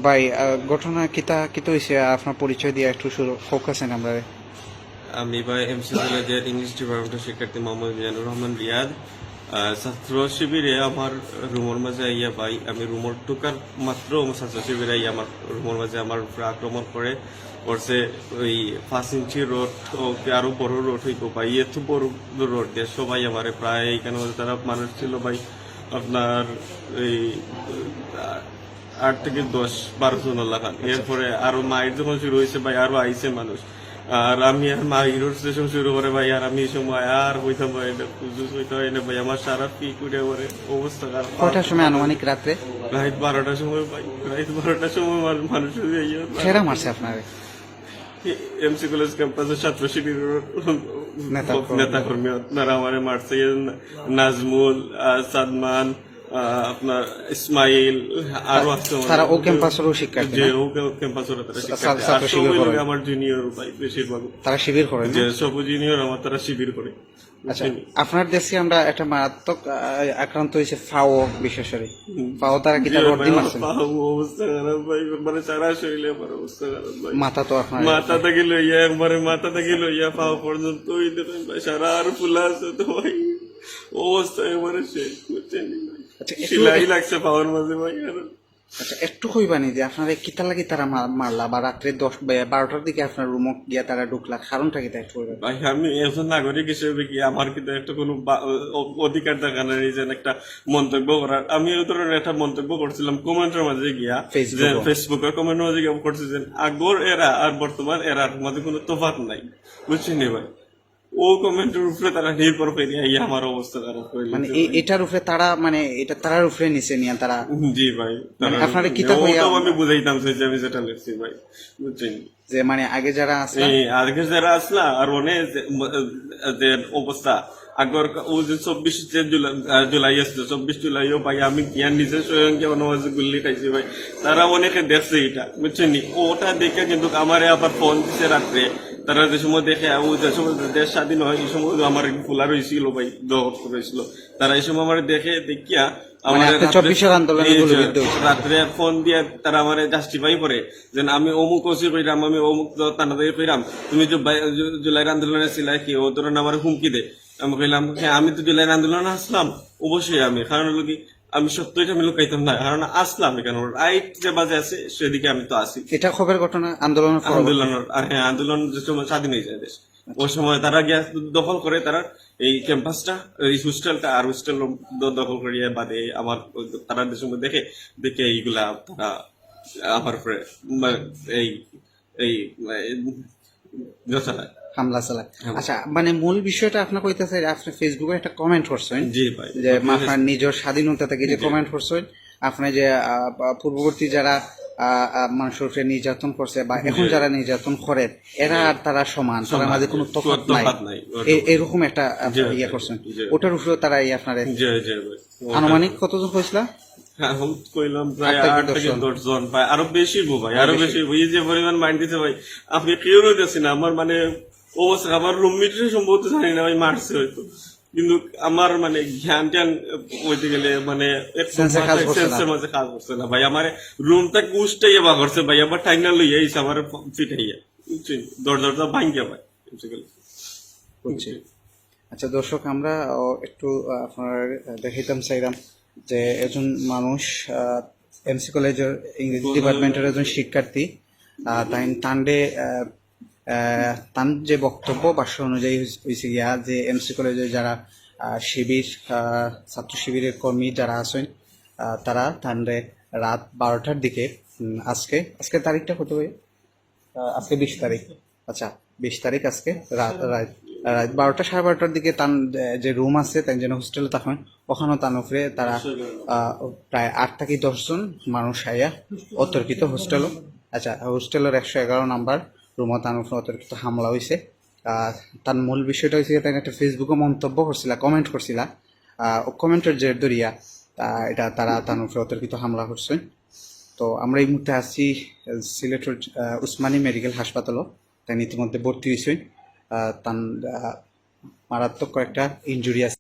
ভাই ঘটনা কিতা কিতা হয়েছে আপনার পরিচয় দিয়ে একটু শুরু ফোকাসেন আমরা। আমি ভাই এমসি কলেজের ইংলিশ ডিপার্টমেন্টের শিক্ষার্থী মোহাম্মদ মিজানুর রহমান রিয়াদ। ছাত্র শিবিরে আমার রুমের মাঝে আইয়া ভাই আমি রুমের ঢুকার মাত্র ছাত্র শিবিরে আইয়া আমার রুমের মাঝে আমার উপরে আক্রমণ করছে ওই 5 ইঞ্চি রোড ও আরো বড় রোড হইব ভাই, এত বড় রোড দিয়ে সবাই আমার প্রায় এখানে তারা মানুষ ছিল ভাই আপনার এই 8 থেকে 10-12 জন লাগান। এরপরে আরো মায়ের যখন শুরু হয়েছে ভাই আরো আইছে মানুষ, আর আমি আর মা হিরোর স্টেশন শুরু করে ভাই, আর আমি এই সময় আর হইতাম ভাই হইতে হয় না ভাই, আমার সারা পিক উঠে পরে অবস্থা খারাপ। কয়টার সময় আনুমানিক রাত্রে? রাত 12টার সময় ভাই, রাত 12টার সময় মানুষ সেরা মারছে আপনার এমসি কলেজ ক্যাম্পাসের ছাত্র শিবিরের নেতা কর্মী আপনারা আমার মারছে। নাজমুল, সাদমান, আপনার ইসমাইল আরো আছে তারা ও ক্যাম্পাসেরও শিক্ষার্থী, যে ও ক্যাম্পাসের তারা শিক্ষার্থী, আমার জুনিয়র ভাই বেশিরভাগ তারা শিবির করে, যে সব জুনিয়র আমার তারা শিবির করে। আচ্ছা, আপনার দেশে আমরা একটা মারাত্মক আক্রান্ত হয়েছে ফাও, বিশেষ করে ফাও তারা কি তার অর্ধি মারছে? অবস্থা খারাপ ভাই, মানে সারা শরীরে আমার অবস্থা খারাপ ভাই। মাথা তো আপনার মাথা থেকে লইয়া একবারে মাথা থেকে লইয়া ফাও পর্যন্ত সারা আর ফুলা আছে তো ভাই, অবস্থা এবারে শেষ বুঝছেন। সিলাই লাগছে পাওয়ার মাঝে ভাই। আচ্ছা, একটু কইবানি যে আপনারা কিতা লাগি তারা মারলা, বা রাত্রে 10-12টার দিকে আপনার রুমে গিয়া তারা ঢুকলা, কারণটা কিতা একটু কইবেন ভাই? আমি একজন নাগরিক হিসেবে কি আমার কিন্তু একটা কোনো অধিকার দেখা নেই যে একটা মন্তব্য করার। আমি ওই ধরনের একটা মন্তব্য করছিলাম কমেন্টের মাঝে গিয়া, ফেসবুকের কমেন্টের মাঝে গিয়া করছি যে আগর এরা আর বর্তমান এরার মধ্যে কোনো তফাৎ নাই, বুঝছিনি ভাই। ও কমেন্টের উপরে তারা নির্ভর করে আমার অবস্থা খারাপ হয়ে, মানে এটার উপরে তারা, মানে এটা তারার উপরে নিচে নিয়ে তারা। জি ভাই, আপনারা কিতা হইয়া আমি বুঝাইতাম যে আমি যেটা লেখছি ভাই, বুঝছেন যে মানে আগে যারা আসলা, আগে যারা আসলা আর অনেক যে অবস্থা আগর ও যে 24 জুলাই আসছে, 24 জুলাইও ভাই আমি গিয়া নিজে স্বয়ং গুল্লি খাইছি ভাই। তারা অনেকে দেখছে এটা, বুঝছেন। ওটা দেখে কিন্তু আমার আবার ফোন দিছে রাত্রে, তারা যে সময় দেখে ও যে সময় দেশ স্বাধীন হয় এই সময় আমার খোলা রয়েছিল ভাই, দহত রয়েছিল। তারা এই সময় আমার দেখে দেখিয়া আমার রাত্রে ফোন দিয়ে তারা আমার জাস্টিফাই করে যে আমি অমুক ওসি কইরাম, আমি অমুক তানাদের কইরাম, তুমি যে জুলাইয়ের আন্দোলনে ছিলা কি, ও ধরেন আমার হুমকি দে। আমি কইলাম হ্যাঁ, আমি তো জুলাইয়ের আন্দোলনে আসলাম, অবশ্যই আমি, কারণ হলো কি আমি সত্যিটা আমি লুকাইতাম না, কারণ আসলাম এখানে রাইট যে বাজে আছে সেদিকে আমি তো আসি। এটা খবরের ঘটনা আন্দোলন হ্যাঁ, আন্দোলন যে সময় স্বাধীন হয়ে যায় দেশ, ওই সময় তারা গ্যাস দখল করে, তারা এই ক্যাম্পাসটা, এই হোস্টেলটা আর হোস্টেল দখল করিয়ে বাদে আমার তারা যে সময় দেখে এইগুলা তারা আমার উপরে এই এই হামলা চালায়। আচ্ছা, মানে মূল বিষয়টা আপনার কইতেছে, আপনি ফেসবুকে একটা কমেন্ট করছেন জি ভাই, যে আপনার নিজের স্বাধীনতা থেকে যে কমেন্ট করছেন, আপনি যে পূর্ববর্তী যারা মানুষের উপরে নির্যাতন করছে বা এখন যারা নির্যাতন করেন এরা আর তারা সমান, তার মাঝে কোনো তফাৎ নাই, এরকম একটা ইয়ে করছেন। ওটার উপরে তারা আপনার আনুমানিক কতজন হয়েছিল? কইলাম প্রায় 8 থেকে 10 জন ভাই, আরো বেশি ভাই, আরো বেশি। এই যে পরিমাণ মাইন্ড দিতে ভাই, আপনি কেউ রইতেছি না। আমার মানে অবস্থা, আমার রুমমেটের সম্ভবত জানি না ভাই মারছে হয়তো, কিন্তু আমার মানে জ্ঞান ট্যান হইতে গেলে মানে সেন্সের মাঝে কাজ করছে না ভাই। আমার রুমটা কুষ্টাইয়া বা করছে ভাই, আবার টাইনা লইয়া এসে আমার ফিটাইয়া, বুঝছেন, দরজা ভাঙ্গিয়া ভাই। আচ্ছা দর্শক, আমরা একটু আপনার দেখাইতাম চাইলাম যে একজন মানুষ এমসি কলেজের ইংরেজি ডিপার্টমেন্টের একজন শিক্ষার্থী, তার যে বক্তব্য ভাষ্য অনুযায়ী হয়েছে গিয়া যে এমসি কলেজে যারা শিবির, ছাত্র শিবিরের কর্মী যারা আছেন, তারা তান্ডে রাত 12টার দিকে, আজকে তারিখটা কত হয়? আজকে 20 তারিখ। আচ্ছা, 20 তারিখ আজকে রাত 12টা 12:30টার দিকে তার যে রুম আছে, তাই যেন হোস্টেলে তখন ওখানেও তার উপরে তারা প্রায় 8 থেকে 10 জন মানুষ আইয়া অতর্কিত হোস্টেলও। আচ্ছা, হোস্টেলের 111 নাম্বার রুমও তার উপরে অতর্কিত হামলা হয়েছে। তার মূল বিষয়টা হয়েছে তাই একটা ফেসবুকে মন্তব্য করছিল, কমেন্ট করছিল, কমেন্টের জের ধরিয়া এটা তারা তার উপরে অতর্কিত হামলা করছে। তো আমরা এই মুহূর্তে আসছি সিলেটের উসমানী মেডিকেল হাসপাতালও, তাই ইতিমধ্যে ভর্তি হয়েছে। তার মারাত্মক কয়েকটা ইনজুরি আছে।